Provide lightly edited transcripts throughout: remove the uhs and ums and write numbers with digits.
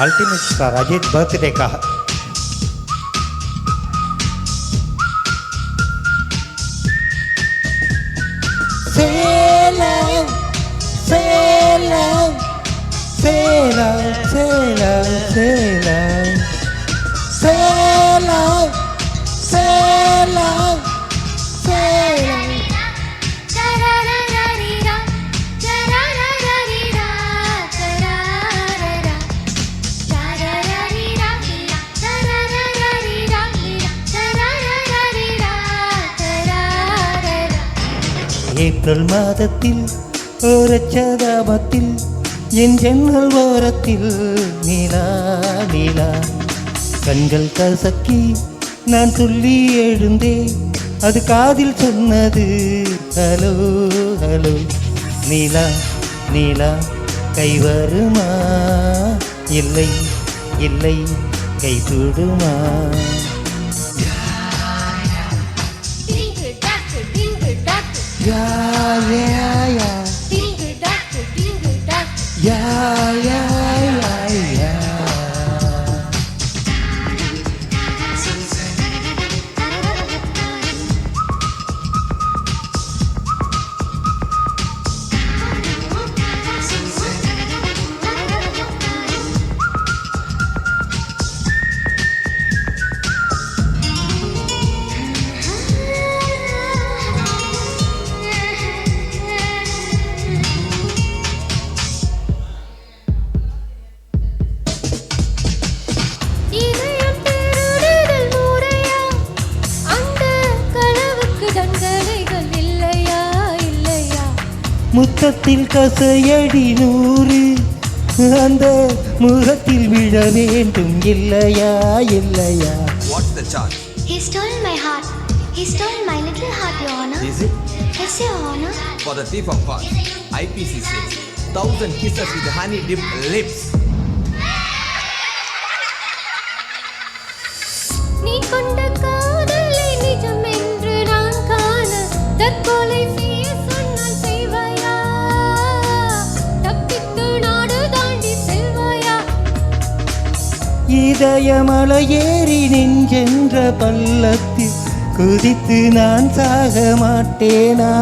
Ultimate star Ajith பர்த்டேக்காக Salem Salem Salem Salem Salem Salem Salem Salem April மாதத்தில் ஓரச்சதாமத்தில் என் ஜன்னல் ஓரத்தில் நீலா நீலா கண்கள் கசக்கி நான் துள்ளி எழுந்தேன் அது காதில் சொன்னது ஹலோ ஹலோ நீலா நீலா கை வருமா இல்லை இல்லை கை சுடுமா Yeah, yeah, yeah. Dingle doctor, dingle doctor. Yeah, yeah, yeah, yeah. முத்தத்தில் கசையடி 100 அந்த முகத்தில் விழ வேண்டும் இல்லையா இல்லையா. What's the charge? He stole my heart. He stole my little heart, Your Honor. Is it? Yes, Your Honor. For the thief of heart, IPC says 1,000 kisses with honey dipped lips. நீ கொண்ட காதலை நிஜம் என்று நான் காண தற்கொலை செய்ய சொன்னால் செய்வாயா? தப்பித்து நாடு தாண்டி செல்வாயா? இதயமலை ஏறி நெஞ்சென்ற பள்ளத்தில் குதித்து நான் சாக மாட்டேனா?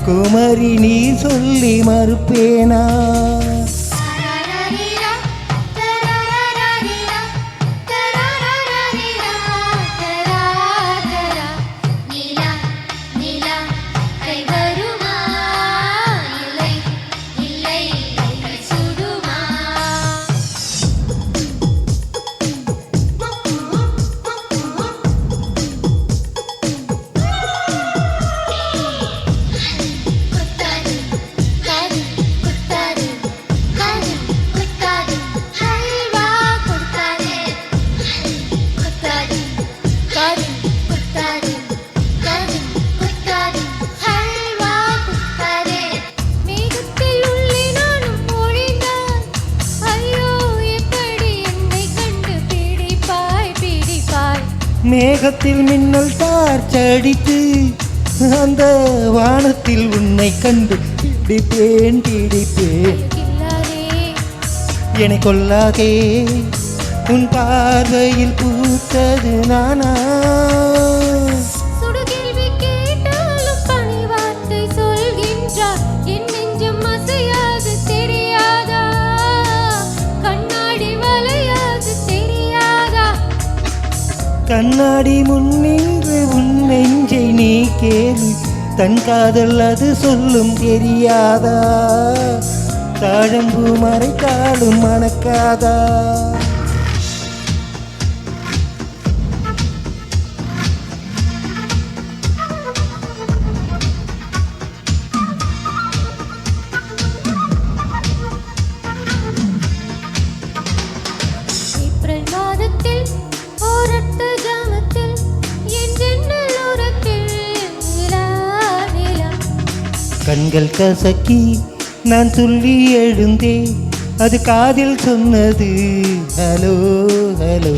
குமரி நீ சொல்லி மறுப்பேனா? மேகத்தில் மின்னல் டார்ச் அடித்து அந்த வானத்தில் உன்னை கண்டு பிடிப்பேன் பிடிப்பேன். என்னை கொல்லாதே உன் பார்வையில் பூத்தது நானா? கண்ணாடி முன்னின்று உன் நெஞ்சை நீ கேளு தன் காதல் அது சொல்லும் தெரியாதா? தாழம்பூ மறைத்தாலும் மணக்காதா? கண்கள் கசக்கி நான் துள்ளி எழுந்தேன் அது காதில் சொன்னது ஹலோ ஹலோ.